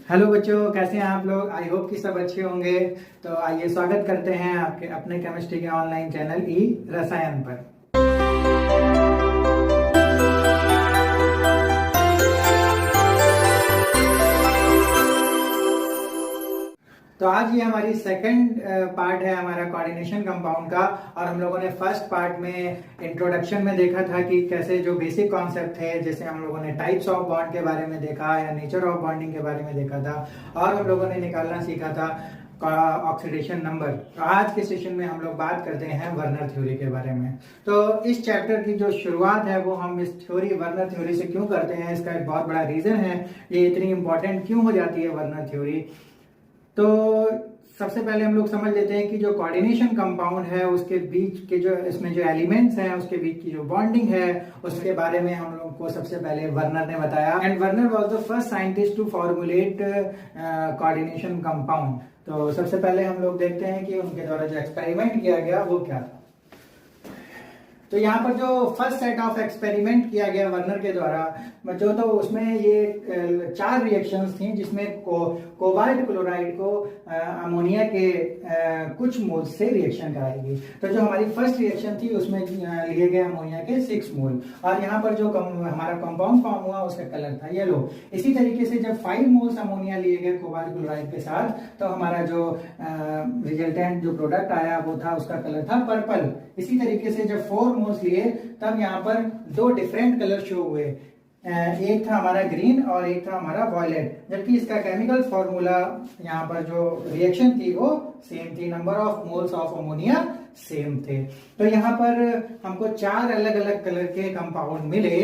Hello बच्चों, कैसे हैं आप लोग। आई होप कि सब अच्छे होंगे। तो आइए स्वागत करते हैं आपके अपने केमिस्ट्री के ऑनलाइन चैनल ई रसायन पर। तो आज ये हमारी सेकंड पार्ट है हमारा कोऑर्डिनेशन कंपाउंड का। और हम लोगों ने फर्स्ट पार्ट में इंट्रोडक्शन में देखा था कि कैसे जो बेसिक कॉन्सेप्ट थे, जैसे हम लोगों ने टाइप्स ऑफ बॉन्ड के बारे में देखा या नेचर ऑफ बॉन्डिंग के बारे में देखा था, और हम लोगों ने निकालना सीखा था ऑक्सीडेशन नंबर। तो आज के सेशन में हम लोग बात करते हैं वर्नर थ्योरी के बारे में। तो इस चैप्टर की जो शुरुआत है वो हम इस थ्योरी वर्नर थ्योरी से क्यों करते हैं, इसका एक बहुत बड़ा रीजन है। ये इतनी इंपॉर्टेंट क्यों हो जाती है वर्नर थ्योरी। तो सबसे पहले हम लोग समझ लेते हैं कि जो कोऑर्डिनेशन कंपाउंड है उसके बीच के जो इसमें जो एलिमेंट्स हैं उसके बीच की जो बॉन्डिंग है उसके बारे में हम लोग को सबसे पहले वर्नर ने बताया। And Werner was the first scientist to formulate coordination compound. तो सबसे पहले हम लोग देखते हैं कि उनके द्वारा जो एक्सपेरिमेंट किया गया वो क्या था। तो यहाँ पर जो फर्स्ट सेट ऑफ एक्सपेरिमेंट किया गया वर्नर के द्वारा बच्चों, तो उसमें ये 4 रिएक्शंस थी, जिसमें कोबाल्ट क्लोराइड को अमोनिया के कुछ मोल से रिएक्शन कराएगी। तो जो हमारी फर्स्ट रिएक्शन थी उसमें लिए गए अमोनिया के 6 मोल, और यहाँ पर जो हमारा कंपाउंड फॉर्म हुआ उसका कलर था येलो। इसी तरीके से जब 5 मोल्स अमोनिया लिए गए कोबाल्ट क्लोराइड के साथ, तो हमारा जो रिजल्टेंट जो प्रोडक्ट आया वो था, उसका कलर था पर्पल। इसी तरीके से जब 4 मोल्स लिए तब यहाँ पर 2 डिफरेंट कलर शो हुए। एक था हमारा ग्रीन और एक था हमारा वॉयलेट, जबकि इसका केमिकल फॉर्मूला यहाँ पर जो रिएक्शन थी वो सेम थी, number of moles of ammonia same थे। तो यहाँ पर हमको 4 अलग अलग कलर के कंपाउंड मिले,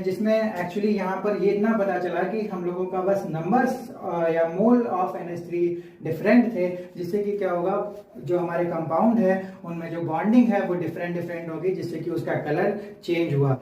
जिसमें एक्चुअली यहाँ पर ये इतना पता चला कि हम लोगों का बस नंबर्स या मोल ऑफ NH3 डिफरेंट थे, जिससे कि क्या होगा, जो हमारे कंपाउंड है उनमें जो बॉन्डिंग है वो डिफरेंट होगी, जिससे कि उसका कलर चेंज हुआ।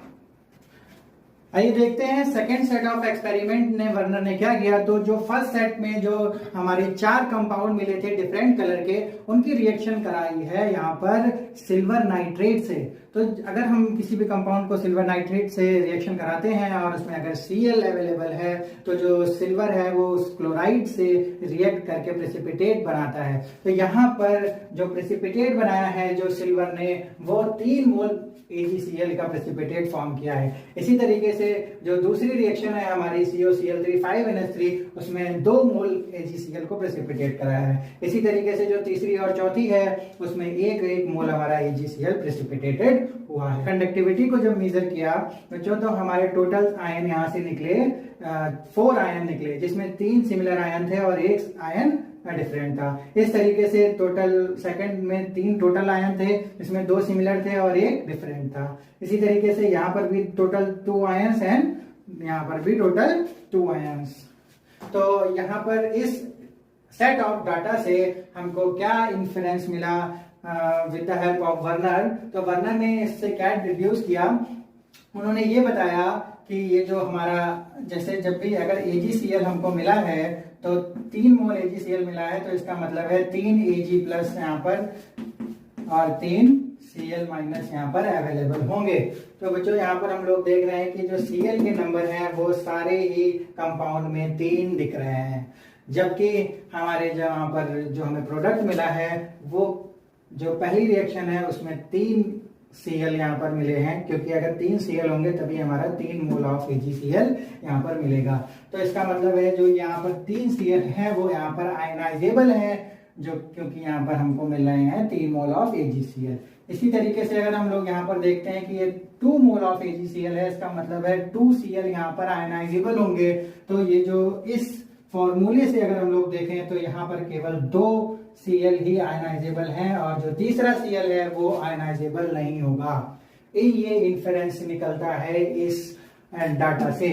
आइए देखते हैं सेकेंड सेट ऑफ एक्सपेरिमेंट ने वर्नर ने क्या किया। तो जो फर्स्ट सेट में जो हमारे 4 कंपाउंड मिले थे डिफरेंट कलर के, उनकी रिएक्शन कराई है यहाँ पर सिल्वर नाइट्रेट से। तो अगर हम किसी भी कंपाउंड को सिल्वर नाइट्रेट से रिएक्शन कराते हैं और उसमें अगर Cl अवेलेबल है, तो जो सिल्वर है वो उस क्लोराइड से रिएक्ट करके प्रेसिपिटेट बनाता है। तो यहाँ पर जो प्रेसिपिटेट बनाया है जो सिल्वर ने, वो 3 मोल AgCl का प्रेसिपिटेट फॉर्म किया है। इसी तरीके से जो दूसरी रिएक्शन है हमारी COCl3 5NH3, उसमें 2 मोल AgCl को प्रेसिपिटेट कराया है। इसी तरीके से जो तीसरी और चौथी है उसमें 1 मोल हमारा AgCl प्रेसिपिटेटेड हुआ है। कंडक्टिविटी को जब मेजर किया बच्चों, तो हमारे टोटल आयन यहाँ से निकले 4 आयन निकले, जिसमें 3 सिमिलर आयन थे और 1 आयन डिफरेंट था। इस तरीके से टोटल सेकंड में 3 टोटल आयन थे, इसमें 2 सिमिलर थे और 1 डिफरेंट था। इसी तरीके से यहाँ पर भी टोटल 2 आयंस एंड यहाँ पर भी टोटल 2 आयंस। तो यहाँ पर इस सेट ऑफ डाटा से हमको क्या इन्फरेंस मिला with the help of Werner. तो वर्नर ने इससे क्या डिड्यूस किया, उन्होंने ये बताया कि ये जो हमारा, जैसे जब भी अगर AgCl हमको मिला है तो 3 मोल AgCl मिला है, तो इसका मतलब है 3 Ag प्लस यहाँ पर और 3 Cl माइनस यहाँ पर अवेलेबल होंगे। तो बच्चों यहाँ पर हम लोग देख रहे हैं कि जो Cl के नंबर हैं वो सारे ही कंपाउंड में 3 दिख रहे हैं, जबकि हमारे जहाँ पर जो हमें प्रोडक्ट मिला है वो जो पहली रिएक्शन है उसमें 3 Cl यहाँ पर मिले हैं, क्योंकि अगर 3 Cl होंगे तभी हमारा 3 मोल ऑफ AgCl यहाँ पर मिलेगा। तो इसका मतलब है जो यहाँ पर 3 Cl है वो यहाँ पर आयनाइजेबल है, जो क्योंकि यहाँ पर हमको मिल रहे हैं 3 मोल ऑफ AgCl। इसी तरीके से अगर हम लोग यहाँ पर देखते हैं कि ये 2 मोल ऑफ AgCl है, इसका मतलब है 2 Cl यहाँ पर आयनाइजेबल होंगे। तो ये जो इस फॉर्मूले से अगर हम लोग देखें तो यहाँ पर केवल 2 Cl ही आयनाइजेबल है और जो तीसरा Cl है वो आयनाइजेबल नहीं होगा। ये इन्फरेंस निकलता है इस डाटा से।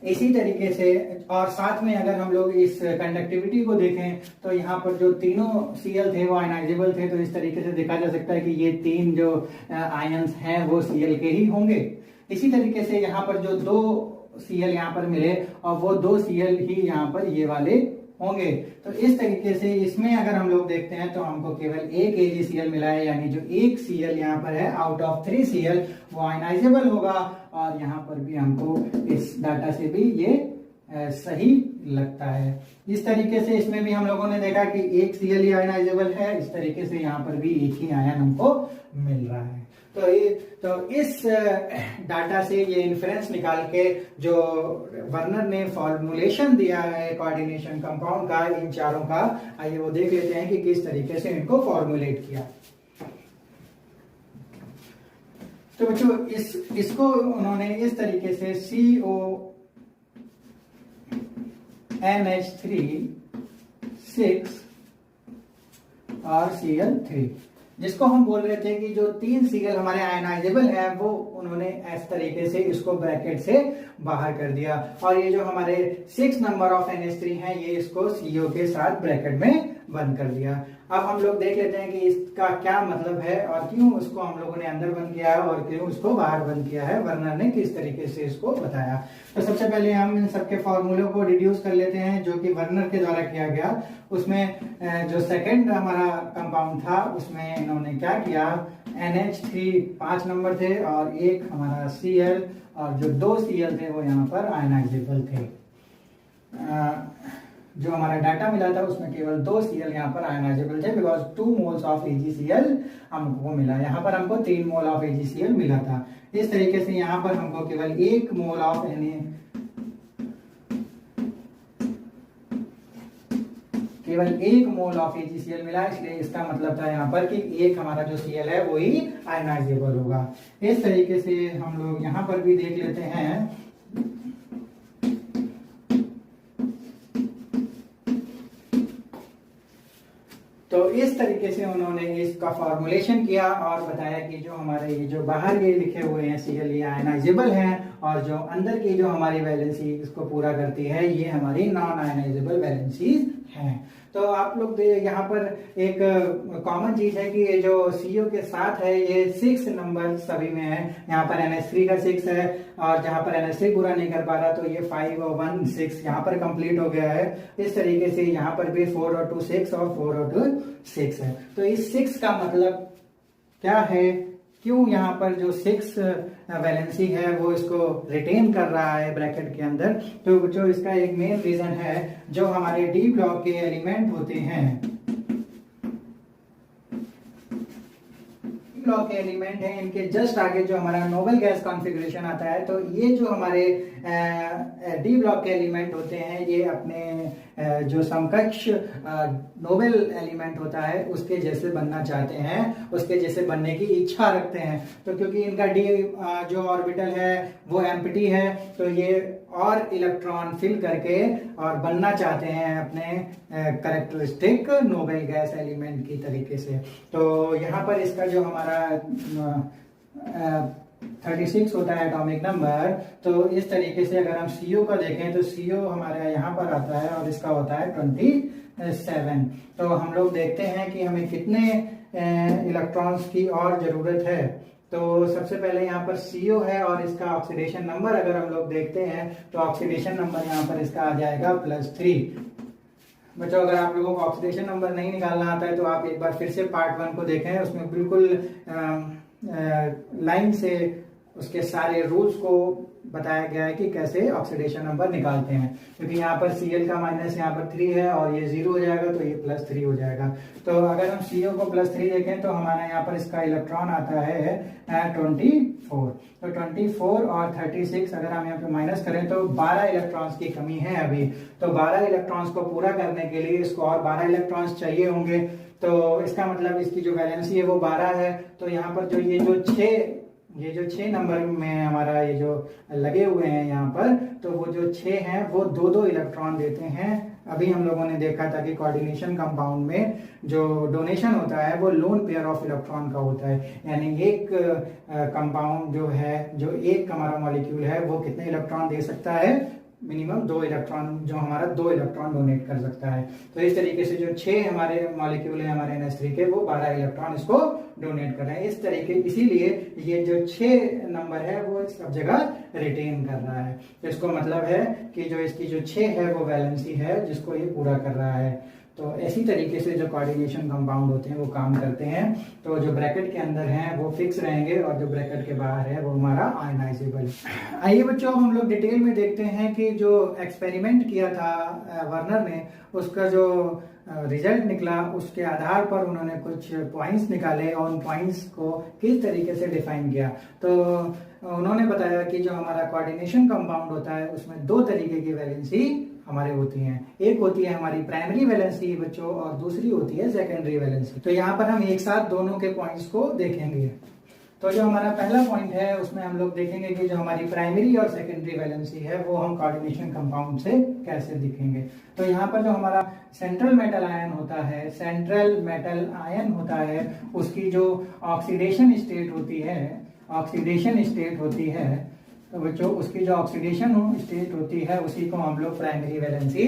इसी तरीके से और साथ में अगर हम लोग इस कंडक्टिविटी को देखें तो यहाँ पर जो तीनों Cl थे वो आयनाइजेबल थे, तो इस तरीके से देखा जा सकता है कि ये 3 जो आयंस हैं वो Cl के ही होंगे। इसी तरीके से यहाँ पर जो 2 Cl यहाँ पर मिले और वो 2 Cl ही यहाँ पर ये वाले होंगे। तो इस तरीके से इसमें अगर हम लोग देखते हैं तो हमको केवल 1 AgCl मिला है, यानी जो 1 Cl यहाँ पर है आउट ऑफ 3 Cl वो आयनाइजेबल होगा। और यहाँ पर भी हमको इस डाटा से भी ये सही लगता है। इस तरीके से इसमें भी हम लोगों ने देखा कि एक Cl आयनाइजेबल है, इस तरीके से यहाँ पर भी एक ही आयन हमको मिल रहा है। तो इस डाटा से ये इन्फ्रेंस निकाल के जो वर्नर ने फॉर्मूलेशन दिया है कोऑर्डिनेशन कंपाउंड का इन चारों का, आइए वो देख लेते हैं कि किस तरीके से इनको फॉर्मुलेट किया। तो बच्चों इसको उन्होंने इस तरीके से CONH3 6 और Cl3, जिसको हम बोल रहे थे कि जो 3 Cl हमारे आयनाइजेबल है वो उन्होंने इस तरीके से इसको ब्रैकेट से बाहर कर दिया, और ये जो हमारे 6 नंबर ऑफ NH3 है ये इसको CO के साथ ब्रैकेट में बंद कर दिया। अब हम लोग देख लेते हैं कि इसका क्या मतलब है और क्यों उसको हम लोगों ने अंदर बंद किया है और क्यों उसको बाहर बंद किया है, वर्नर ने किस तरीके से इसको बताया। तो सबसे पहले हम इन सबके फॉर्मूलों को डिड्यूस कर लेते हैं जो कि वर्नर के द्वारा किया गया। उसमें जो सेकंड हमारा कंपाउंड था उसमें इन्होंने क्या किया, NH3 5 नंबर थे और एक हमारा Cl, और जो 2 Cl थे वो यहाँ पर आयनाइजेबल थे। जो हमारा डाटा मिला था उसमें केवल 2 Cl यहाँ पर आयनाइजेबल थे, बिकॉज 2 मोल्स ऑफ AgCl हमको मिला। यहाँ पर हमको 3 मोल ऑफ AgCl मिला था। इस तरीके से यहाँ पर हमको केवल 1 मोल ऑफ AgCl मिला, इसलिए इसका मतलब था यहाँ पर कि एक हमारा जो Cl है वो ही आयनाइजेबल होगा। इस तरीके से हम लोग यहाँ पर भी देख लेते हैं। तो इस तरीके से उन्होंने इसका फॉर्मुलेशन किया और बताया कि जो हमारे ये जो बाहर ये लिखे हुए हैं Cl ये आयनाइजेबल हैं, और जो अंदर की जो हमारी वैलेंसी इसको पूरा करती है ये हमारी नॉन आयनाइजेबल वैलेंसीज हैं। तो आप लोग यहाँ पर एक कॉमन चीज है कि ये जो CO के साथ है ये 6 नंबर सभी में है। यहाँ पर NH3 का 6 है, और जहाँ पर NH3 पूरा नहीं कर पा रहा तो ये 5 और 1 6 यहाँ पर कंप्लीट हो गया है। इस तरीके से यहाँ पर भी 4 और 2 6 और 4 और 2 6 है। तो इस 6 का मतलब क्या है, क्यों यहाँ पर जो 6 वैलेंसी है वो इसको रिटेन कर रहा है ब्रैकेट के अंदर। तो जो इसका एक मेन रीजन है, जो हमारे डी ब्लॉक के एलिमेंट होते हैं, ब्लॉक के एलिमेंट हैं, इनके जस्ट आगे जो हमारा नोबल गैस कॉन्फ़िगरेशन आता है, तो ये जो हमारे डी ब्लॉक के एलिमेंट होते हैं ये अपने जो समकक्ष नोबल एलिमेंट होता है उसके जैसे बनना चाहते हैं, उसके जैसे बनने की इच्छा रखते हैं। तो क्योंकि इनका डी जो ऑर्बिटल है वो एम्प्टी है, तो ये और इलेक्ट्रॉन फिल करके और बनना चाहते हैं अपने कैरेक्टरिस्टिक नोबल गैस एलिमेंट की तरीके से। तो यहाँ पर इसका जो हमारा 36 होता है एटॉमिक नंबर, तो इस तरीके से अगर हम CO का देखें तो CO हमारे यहाँ पर आता है और इसका होता है 27। तो हम लोग देखते हैं कि हमें कितने इलेक्ट्रॉन्स की और जरूरत है। तो सबसे पहले यहाँ पर CO है और इसका ऑक्सीडेशन नंबर अगर हम लोग देखते हैं तो ऑक्सीडेशन नंबर यहाँ पर इसका आ जाएगा +3। बच्चों अगर आप लोगों को ऑक्सीडेशन नंबर नहीं निकालना आता है तो आप एक बार फिर से पार्ट 1 को देखें, उसमें बिल्कुल लाइन से उसके सारे रूल्स को बताया गया है कि कैसे ऑक्सीडेशन नंबर निकालते हैं। क्योंकि यहाँ पर Cl का माइनस यहाँ पर 3 है और ये 0 हो जाएगा तो ये +3 हो जाएगा। तो अगर हम CO को +3 देखें तो हमारा यहाँ पर इसका इलेक्ट्रॉन आता है 24। तो 24 और 36 अगर हम यहाँ पे माइनस करें तो 12 इलेक्ट्रॉन्स की कमी है अभी। तो 12 इलेक्ट्रॉन्स को पूरा करने के लिए इसको और 12 इलेक्ट्रॉन्स चाहिए होंगे। तो इसका मतलब इसकी जो वैलेंसी है वो 12 है। तो यहाँ पर जो ये जो 6 नंबर में हमारा ये जो लगे हुए हैं यहाँ पर, तो वो जो 6 हैं वो 2-2 इलेक्ट्रॉन देते हैं। अभी हम लोगों ने देखा था कि कोऑर्डिनेशन कंपाउंड में जो डोनेशन होता है वो लोन पेयर ऑफ इलेक्ट्रॉन का होता है, यानी एक कंपाउंड जो है, जो एक हमारा मॉलिक्यूल है वो कितने इलेक्ट्रॉन दे सकता है, मिनिमम 2 इलेक्ट्रॉन, जो हमारा 2 इलेक्ट्रॉन डोनेट कर सकता है। तो इस तरीके से जो 6 हमारे मॉलिक्यूल है हमारे NH3 के, वो 12 इलेक्ट्रॉन इसको डोनेट कर रहे हैं। इस तरीके, इसीलिए ये जो 6 नंबर है वो सब जगह रिटेन कर रहा है। तो इसको मतलब है कि जो इसकी जो 6 है वो वैलेंसी है जिसको ये पूरा कर रहा है। तो इसी तरीके से जो कोऑर्डिनेशन कंपाउंड होते हैं वो काम करते हैं। तो जो ब्रैकेट के अंदर हैं वो फिक्स रहेंगे और जो ब्रैकेट के बाहर है वो हमारा आयनाइजेबल। आइए बच्चों, अब हम लोग डिटेल में देखते हैं कि जो एक्सपेरिमेंट किया था वर्नर ने, उसका जो रिजल्ट निकला उसके आधार पर उन्होंने कुछ पॉइंट्स निकाले और उन पॉइंट्स को किस तरीके से डिफाइन किया। तो उन्होंने बताया कि जो हमारा कोऑर्डिनेशन कंपाउंड होता है उसमें दो तरीके की वैलेंसी हमारे होती हैं। एक होती है हमारी प्राइमरी वैलेंसी बच्चों और दूसरी होती है सेकेंडरी वैलेंसी। तो यहाँ पर हम एक साथ दोनों के पॉइंट्स को देखेंगे। तो जो हमारा पहला पॉइंट है उसमें हम लोग देखेंगे कि जो हमारी प्राइमरी और सेकेंडरी वैलेंसी है वो हम कोऑर्डिनेशन कंपाउंड से कैसे दिखेंगे। तो यहाँ पर जो हमारा सेंट्रल मेटल आयन होता है, सेंट्रल मेटल आयन होता है, उसकी जो ऑक्सीडेशन स्टेट होती है, तो बच्चों उसकी जो ऑक्सीडेशन स्टेट होती है उसी को हम लोग प्राइमरी वैलेंसी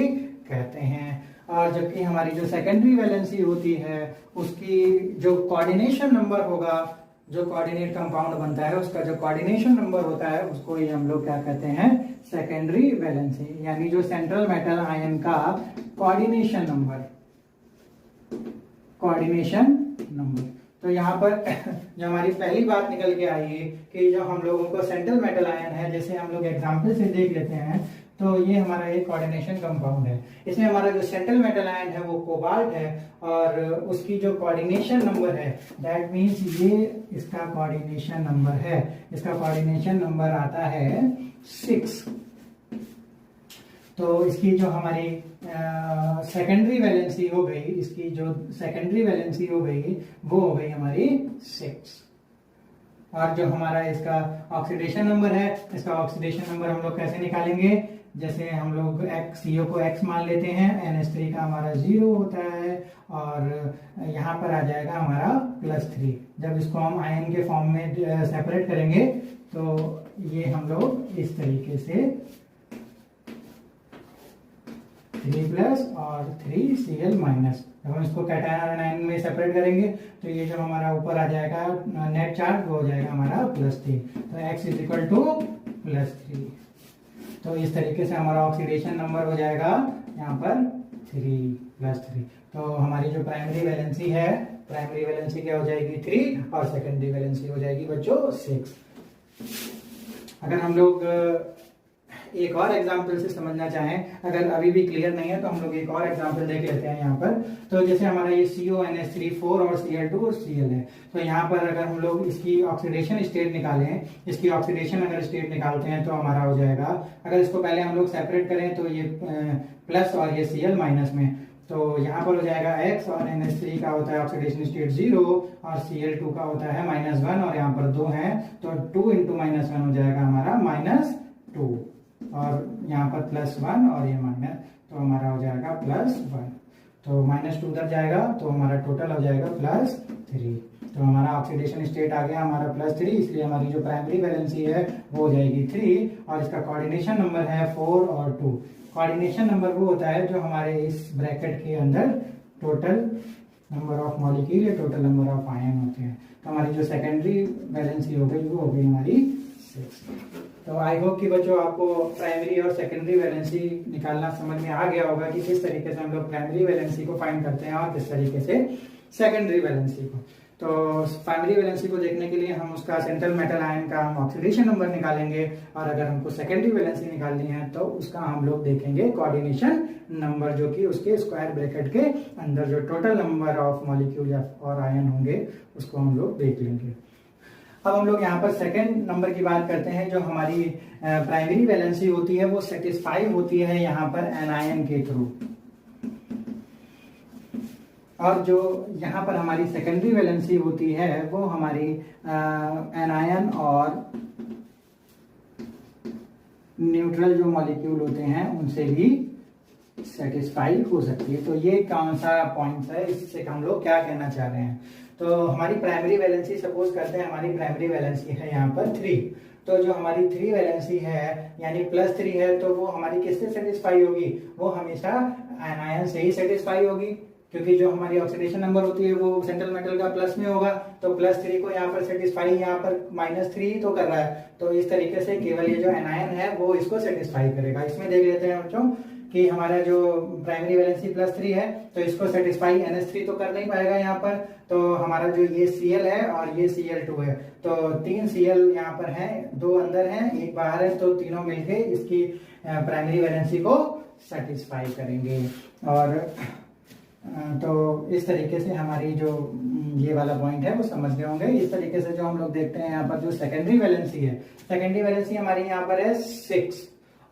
कहते हैं। और जबकि हमारी जो सेकेंडरी वैलेंसी होती है उसकी जो कोऑर्डिनेशन नंबर होगा, जो कोऑर्डिनेट कंपाउंड बनता है उसका जो कोऑर्डिनेशन नंबर होता है उसको ही हम लोग क्या कहते हैं, सेकेंडरी वैलेंसी, यानी जो सेंट्रल मेटल आयन का कोऑर्डिनेशन नंबर। तो यहाँ पर जो हमारी पहली बात निकल के आई है कि जो हम लोगों को सेंट्रल मेटल आयन है, जैसे हम लोग एग्जांपल से देख लेते हैं, तो ये हमारा एक कोऑर्डिनेशन कंपाउंड है। इसमें हमारा जो सेंट्रल मेटल आयन है वो कोबाल्ट है और उसकी जो कोऑर्डिनेशन नंबर है, दैट मींस ये इसका कोऑर्डिनेशन नंबर है, इसका कोऑर्डिनेशन नंबर आता है 6। तो इसकी जो हमारी सेकेंडरी वैलेंसी हो गई, इसकी जो सेकेंडरी वैलेंसी हो गई वो हो गई हमारी 6। और जो हमारा इसका ऑक्सीडेशन नंबर है, इसका ऑक्सीडेशन नंबर हम लोग कैसे निकालेंगे, जैसे हम लोग CO को X मान लेते हैं, NH3 का हमारा 0 होता है और यहाँ पर आ जाएगा हमारा +3। जब इसको हम आयन के फॉर्म में सेपरेट करेंगे तो ये हम लोग इस तरीके से 3+ और 3Cl-। जब हम इसको कैटायन और एनायन में सेपरेट करेंगे तो ये जो हमारा ऊपर आ जाएगा नेट चार्ज वो हो जाएगा हमारा +3। तो X = +3। तो इस तरीके से हमारा ऑक्सीडेशन नंबर हो जाएगा यहाँ पर 3+3। तो हमारी जो प्राइमरी वैलेंसी है, प्राइमरी वैलेंसी क्या हो जाएगी 3 और सेकेंडरी वैलेंसी हो जाएगी बच्चों 6। अगर हम लोग एक और एग्जाम्पल से समझना चाहें, अगर अभी भी क्लियर नहीं है तो हम लोग एक और एग्जाम्पल देख लेते हैं यहाँ पर। तो जैसे हमारा ये CO, NH3, 4 और Cl2 और Cl है। तो यहाँ पर अगर हम लोग इसकी ऑक्सीडेशन स्टेट निकालें, इसकी ऑक्सीडेशन अगर स्टेट निकालते हैं तो हमारा हो जाएगा, अगर इसको पहले हम लोग सेपरेट करें तो ये प्लस और ये Cl माइनस में, तो यहाँ पर हो जाएगा X और NH3 का होता है ऑक्सीडेशन स्टेट 0 और Cl2 का होता है -1 और यहाँ पर 2 है तो 2 × -1 हो जाएगा हमारा -2 और यहाँ पर +1 और ये माइनस, तो हमारा हो जाएगा +1। तो -2 उधर जाएगा तो हमारा टोटल हो जाएगा +3। तो हमारा ऑक्सीडेशन स्टेट आ गया हमारा +3, इसलिए हमारी जो प्राइमरी वैलेंसी है वो हो जाएगी 3 और इसका कोऑर्डिनेशन नंबर है 4 और 2। कोऑर्डिनेशन नंबर वो होता है जो हमारे इस ब्रैकेट के अंदर टोटल नंबर ऑफ मॉलिक्यूल या टोटल नंबर ऑफ आयन होते हैं। तो हमारी जो सेकेंडरी वैलेंसी हो गई वो हो गई हमारी 6। तो आई होप कि बच्चों आपको प्राइमरी और सेकेंडरी वैलेंसी निकालना समझ में आ गया होगा कि किस तरीके से हम लोग प्राइमरी वैलेंसी को फाइंड करते हैं और किस तरीके से सेकेंडरी वैलेंसी को। तो प्राइमरी वैलेंसी को देखने के लिए हम उसका सेंट्रल मेटल आयन का हम ऑक्सीडेशन नंबर निकालेंगे और अगर हमको सेकेंडरी वैलेंसी निकालनी है तो उसका हम लोग देखेंगे कोऑर्डिनेशन नंबर, जो कि उसके स्क्वायर ब्रैकेट के अंदर जो टोटल नंबर ऑफ मॉलिक्यूल और आयन होंगे उसको हम लोग देख लेंगे। अब हम लोग यहाँ पर सेकेंड नंबर की बात करते हैं। जो हमारी प्राइमरी वैलेंसी होती है वो सेटिस्फाई होती है यहाँ पर एनायन के थ्रू, और जो यहाँ पर हमारी सेकेंडरी वैलेंसी होती है वो हमारी एनायन और न्यूट्रल जो मॉलिक्यूल होते हैं उनसे भी सेटिस्फाई हो सकती है। तो ये कौन सा पॉइंट है, इससे हम लोग क्या कहना चाह रहे हैं। तो हमारी प्राइमरी वैलेंसी सपोज करते हैं हमारी प्राइमरी वैलेंसी है यहाँ पर 3। तो जो हमारी 3 वैलेंसी है यानी +3 है तो वो हमारी किससे सेटिस्फाई होगी, वो हमेशा एनायन से ही सेटिस्फाई होगी, क्योंकि जो हमारी ऑक्सीडेशन नंबर होती है वो सेंट्रल मेटल का प्लस में होगा। तो +3 को यहाँ पर सेटिस्फाई, यहाँ पर -3 तो कर रहा है। तो इस तरीके से केवल ये जो एनायन है वो इसको सेटिस्फाई करेगा। इसमें देख लेते हैं बच्चों कि हमारा जो प्राइमरी वैलेंसी +3 है तो इसको सेटिस्फाई NH3 तो कर नहीं पाएगा यहाँ पर। तो हमारा जो ये Cl है और ये Cl2 है, तो 3 Cl यहाँ पर है, 2 अंदर है, 1 बाहर है, तो तीनों मिलके इसकी प्राइमरी वैलेंसी को सेटिस्फाई करेंगे। और तो इस तरीके से हमारी जो ये वाला पॉइंट है वो समझ गए होंगे। इस तरीके से जो हम लोग देखते हैं यहाँ पर जो सेकेंडरी वैलेंसी है, सेकेंडरी वैलेंसी हमारी यहाँ पर है 6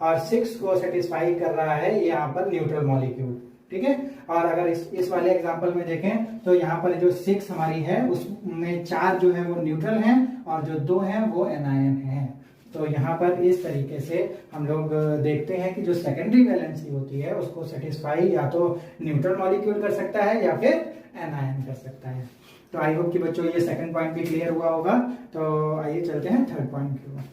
और 6 को सेटिस्फाई कर रहा है ये यहाँ पर न्यूट्रल मॉलिक्यूल, ठीक है। और अगर इस वाले एग्जांपल में देखें तो यहाँ पर जो 6 हमारी है उसमें 4 जो है वो न्यूट्रल हैं और जो 2 हैं वो एनायन हैं। तो यहाँ पर इस तरीके से हम लोग देखते हैं कि जो सेकेंडरी वैलेंसी होती है उसको सेटिस्फाई या तो न्यूट्रल मॉलिक्यूल कर सकता है या फिर एनायन कर सकता है। तो आई होप कि बच्चों ये सेकंड पॉइंट भी क्लियर हुआ होगा। तो आइए चलते हैं थर्ड पॉइंट की ओर।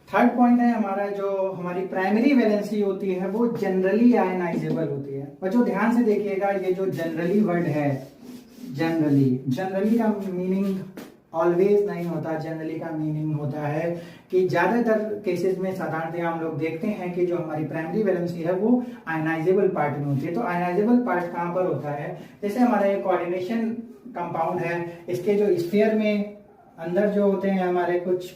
थर्ड पॉइंट है हमारा, जो हमारी प्राइमरी वैलेंसी होती है वो जनरली आयनाइजेबल होती है। बच्चों ध्यान से देखिएगा, ये जो जनरली वर्ड है, जनरली का मीनिंग ऑलवेज नहीं होता। जनरली का मीनिंग होता है कि ज्यादातर केसेस में साधारणतः हम लोग देखते हैं कि जो हमारी प्राइमरी वैलेंसी है वो आयनाइजेबल पार्ट में होती है। तो आयनाइजेबल पार्ट कहाँ पर होता है, जैसे हमारा ये कोऑर्डिनेशन कंपाउंड है, इसके जो स्फीयर में अंदर जो होते हैं हमारे कुछ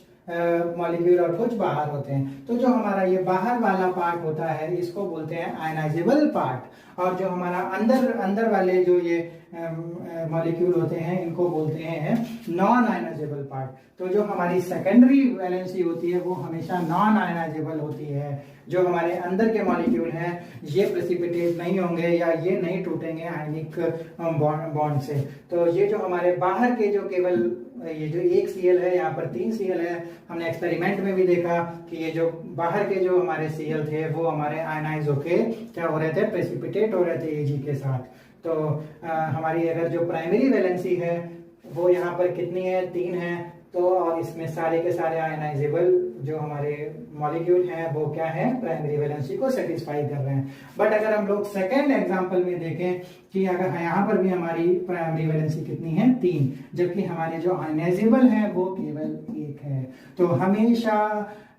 मॉलिक्यूल और कुछ बाहर होते हैं। तो जो हमारा ये बाहर वाला पार्ट होता है इसको बोलते हैं आयनाइजेबल पार्ट, और जो हमारा अंदर वाले जो ये मॉलिक्यूल होते हैं इनको बोलते हैं नॉन आयनाइजेबल पार्ट। तो जो हमारी सेकेंडरी वैलेंसी होती है वो हमेशा नॉन आयनाइजेबल होती है। जो हमारे अंदर के मॉलिक्यूल हैं ये प्रेसिपिटेट नहीं होंगे या ये नहीं टूटेंगे आयनिक बॉन्ड से। तो ये जो हमारे बाहर के जो केवल ये जो 1 Cl है, यहाँ पर 3 Cl है, हमने एक्सपेरिमेंट में भी देखा कि ये जो बाहर के जो हमारे Cl थे वो हमारे आयनाइज होके क्या हो रहे थे, प्रेसिपिटेट हो रहे थे Ag के साथ। तो हमारी अगर जो प्राइमरी वैलेंसी है वो यहाँ पर कितनी है, 3 है। तो और इसमें सारे के सारे आयनाइजेबल जो हमारे मॉलिक्यूल हैं वो क्या है, प्राइमरी वैलेंसी को सेटिस्फाई कर रहे हैं। बट अगर हम लोग सेकेंड एग्जांपल में देखें कि अगर यहाँ पर भी हमारी प्राइमरी वैलेंसी कितनी है, 3, जबकि हमारे जो आयनाइजेबल है वो केवल 1 है। तो हमेशा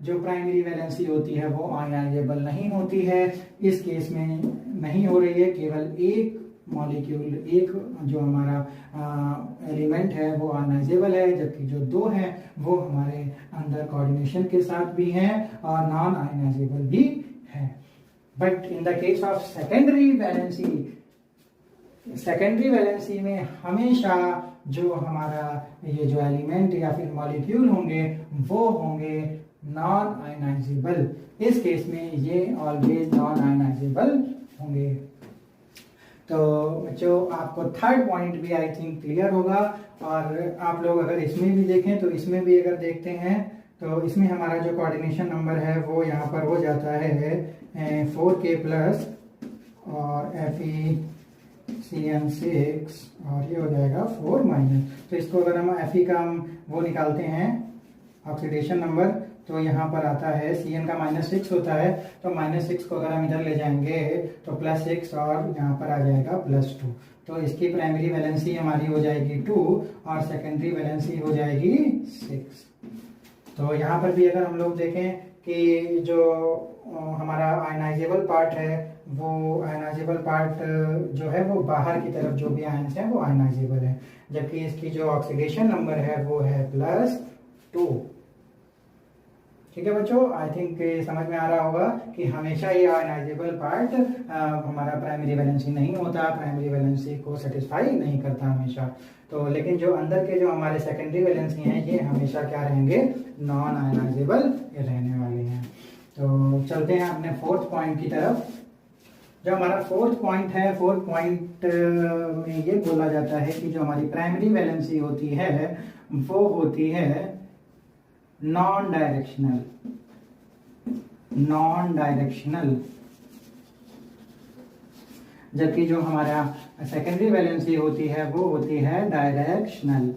जो प्राइमरी वैलेंसी होती है वो आयनाइजेबल नहीं होती है। इस केस में नहीं हो रही है, केवल एक मॉलिक्यूल, एक जो हमारा एलिमेंट है वो आयनाइजेबल है, जबकि जो 2 हैं वो हमारे अंदर कोऑर्डिनेशन के साथ भी हैं और नॉन आयनाइजेबल भी है। But in the case of secondary valency में हमेशा जो हमारा ये जो एलिमेंट या फिर मॉलिक्यूल होंगे वो होंगे नॉन आयनाइजेबल। इस केस में ये ऑलवेज नॉन आयनाइजेबल होंगे। तो बच्चों आपको थर्ड पॉइंट भी आई थिंक क्लियर होगा। और आप लोग अगर इसमें भी देखें तो इसमें भी अगर देखते हैं तो इसमें हमारा जो कोऑर्डिनेशन नंबर है वो यहाँ पर हो जाता है 4K+ और FeCN6 और ये हो जाएगा 4-। तो इसको अगर हम Fe का वो निकालते हैं ऑक्सीडेशन नंबर, तो यहाँ पर आता है Cn का -6 होता है। तो -6 को अगर हम इधर ले जाएंगे तो +6 और यहाँ पर आ जाएगा +2। तो इसकी प्राइमरी वैलेंसी हमारी हो जाएगी 2 और सेकेंडरी वैलेंसी हो जाएगी 6। तो यहाँ पर भी अगर हम लोग देखें कि जो हमारा आयनाइजेबल पार्ट है वो आयनाइजेबल पार्ट जो है वो बाहर की तरफ जो भी आयन्स हैं वो आयनाइजेबल है, जबकि इसकी जो ऑक्सीडेशन नंबर है वो है +2। ठीक है बच्चों, आई थिंक समझ में आ रहा होगा कि हमेशा ये आयनाइजेबल पार्ट हमारा प्राइमरी वैलेंसी नहीं होता, प्राइमरी वैलेंसी को सेटिस्फाई नहीं करता हमेशा। तो लेकिन जो अंदर के जो हमारे सेकेंडरी वैलेंसी हैं ये हमेशा क्या रहेंगे, नॉन आयनाइजेबल रहने वाले हैं। तो चलते हैं अपने फोर्थ पॉइंट की तरफ। जो हमारा फोर्थ पॉइंट है, फोर्थ पॉइंट में ये बोला जाता है कि जो हमारी प्राइमरी वैलेंसी होती है वो होती है नॉन डायरेक्शनल। जबकि जो हमारा सेकेंडरी वैलेंसी होती है वो होती है डायरेक्शनल।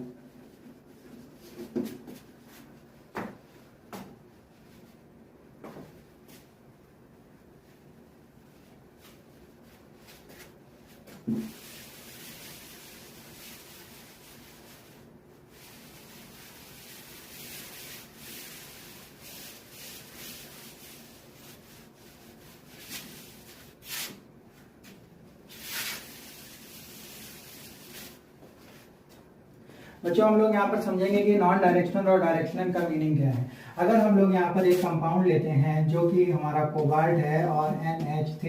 बच्चों हम लोग यहाँ पर समझेंगे कि नॉन डायरेक्शनल और डायरेक्शनल का मीनिंग क्या है। अगर हम लोग यहाँ पर एक कंपाउंड लेते हैं जो कि हमारा कोबाल्ट है और NH3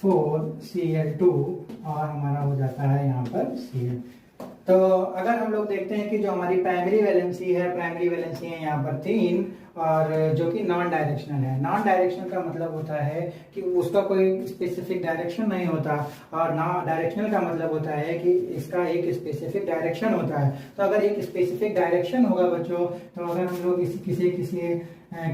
4Cl2 और हमारा हो जाता है यहाँ पर Cl। तो अगर हम लोग देखते हैं कि जो हमारी प्राइमरी वैलेंसी है यहाँ पर 3 और जो कि नॉन डायरेक्शनल है। नॉन डायरेक्शनल का मतलब होता है कि उसका कोई स्पेसिफिक डायरेक्शन नहीं होता, और नॉन डायरेक्शनल का मतलब होता है कि इसका एक स्पेसिफिक डायरेक्शन होता है। तो अगर एक स्पेसिफिक डायरेक्शन होगा बच्चों, तो अगर हम लोग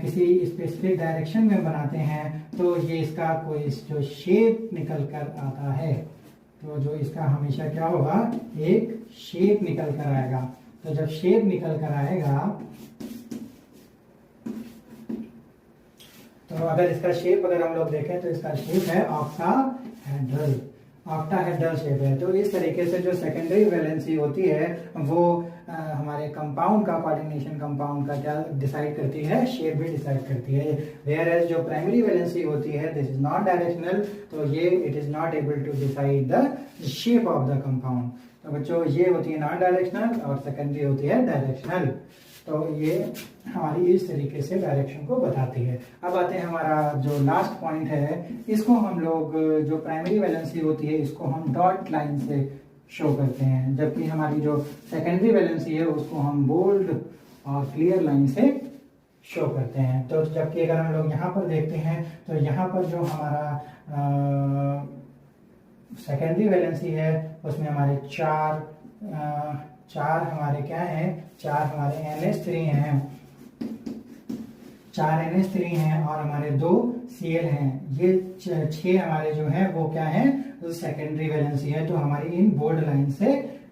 किसी स्पेसिफिक डायरेक्शन में बनाते हैं तो ये इसका कोई जो शेप निकल कर आता है, तो जो इसका हमेशा क्या होगा, एक शेप निकल कर आएगा। तो जब शेप निकल कर आएगा, तो अगर इसका शेप अगर हम लोग देखें तो इसका शेप है ऑक्टाहेड्रल शेप है। तो इस तरीके से जो सेकेंडरी वैलेंसी होती है वो हमारे कंपाउंड का, कोऑर्डिनेशन कंपाउंड का क्या डिसाइड करती है, शेप भी डिसाइड करती है। वेयर एज जो प्राइमरी वैलेंसी होती है दिस इज नॉट डायरेक्शनल, तो ये it is not able to decide the shape of the compound. तो बच्चों ये होती है नॉन डायरेक्शनल और सेकेंडरी होती है डायरेक्शनल। तो ये हमारी इस तरीके से डायरेक्शन को बताती है। अब आते हैं हमारा जो लास्ट पॉइंट है, इसको हम लोग जो प्राइमरी वैलेंसी होती है इसको हम डॉट लाइन से शो करते हैं, जबकि हमारी जो सेकेंडरी वैलेंसी है उसको हम बोल्ड और क्लियर लाइन से शो करते हैं। तो जबकि अगर हम लोग यहाँ पर देखते हैं तो यहाँ पर जो हमारा सेकेंडरी वैलेंसी है उसमें हमारे चार हमारे क्या हैं, 4 हमारे NH3 हैं, 4 NH3 हैं और हमारे 2 Cl हैं। ये 6 हमारे जो हैं वो क्या है, तो सेकेंडरी वैलेंसी है। तो हमारी इन बोल्ड लाइन से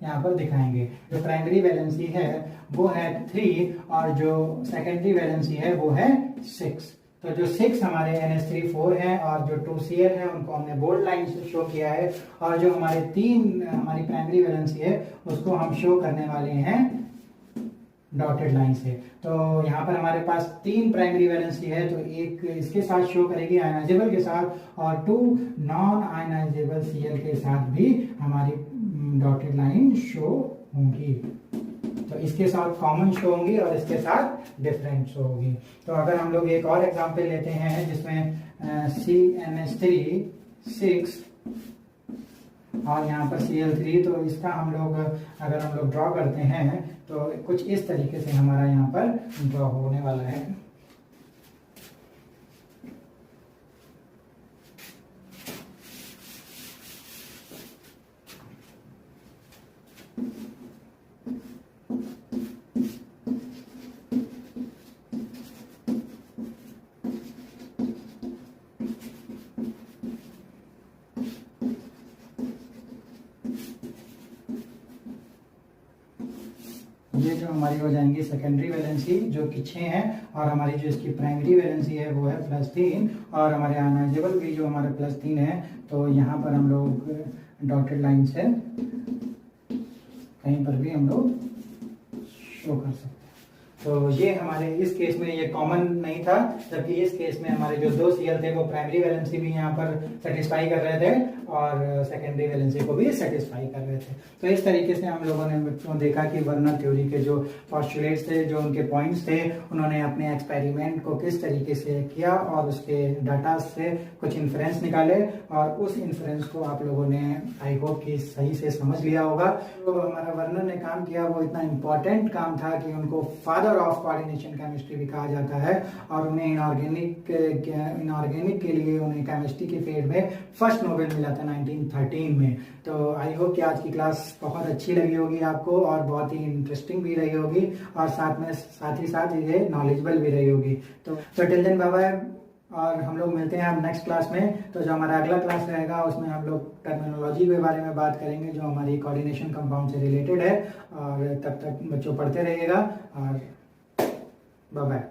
यहाँ पर दिखाएंगे। जो प्राइमरी वैलेंसी है वो है 3 और जो सेकेंडरी वैलेंसी है वो है 6। तो जो 6 हमारे NH3 4 है और जो 2 Cl है उनको हमने बोल्ड लाइन से शो किया है, और जो हमारे 3 हमारी प्राइमरी वैलेंसी है उसको हम शो करने वाले हैं डॉटेड लाइन से। तो यहाँ पर हमारे पास 3 प्राइमरी वैलेंसी है, तो एक इसके साथ शो करेगी आयनाइजेबल के साथ, और 2 नॉन आयनाइजेबल Cl के साथ भी हमारी डॉटेड लाइन शो होंगी। तो इसके साथ कॉमन शो होंगी और इसके साथ डिफरेंट शो होगी। तो अगर हम लोग एक और एग्जांपल लेते हैं जिसमें CnH3 6 और यहाँ पर Cl3, तो इसका हम लोग अगर हम लोग ड्रॉ करते हैं तो कुछ इस तरीके से हमारा यहाँ पर ड्रॉ होने वाला है। ये जो हमारी हो जाएंगी सेकेंडरी वैलेंसी जो कि 6 है, और हमारी जो इसकी प्राइमरी वैलेंसी है वो है +3, और हमारे आयनाइजेबल भी जो हमारे +3 है। तो यहाँ पर हम लोग डॉटेड लाइन से कहीं पर भी हम लोग शो कर सकते हैं। तो ये हमारे इस केस में ये कॉमन नहीं था, जबकि इस केस में हमारे जो 2 Cl थे वो प्राइमरी वैलेंसी भी यहाँ पर सेटिस्फाई कर रहे थे और सेकेंडरी वैलेंसी को भी सेटिस्फाई कर रहे थे। तो इस तरीके से हम लोगों ने बच्चों देखा कि वर्नर थ्योरी के जो पॉस्टुलेट्स थे, जो उनके पॉइंट्स थे, उन्होंने अपने एक्सपेरिमेंट को किस तरीके से किया और उसके डाटा से कुछ इन्फ्रेंस निकाले, और उस इन्फ्रेंस को आप लोगों ने आई होप कि सही से समझ लिया होगा। तो हमारा वर्नर ने काम किया वो इतना इम्पोर्टेंट काम था कि उनको फादर ऑफ कोऑर्डिनेशन केमिस्ट्री भी कहा जाता है, और उन्हें इनऑर्गेनिक के लिए उन्हें केमिस्ट्री के फील्ड में फर्स्ट नोबेल मिला था 1913 में। तो आई होप कि आज की क्लास बहुत अच्छी लगी होगी आपको और बहुत ही इंटरेस्टिंग भी रही होगी, और साथ ही साथ ये नॉलेजेबल भी रही होगी। तो टिल देन बाय बाय, और हम लोग मिलते हैं अब नेक्स्ट क्लास में। तो जो हमारा अगला क्लास रहेगा उसमें हम लोग टर्मिनोलॉजी के बारे में बात करेंगे जो हमारी कोऑर्डिनेशन कंपाउंड से रिलेटेड है। और तब तक बच्चों पढ़ते रहिएगा और बाय बाय।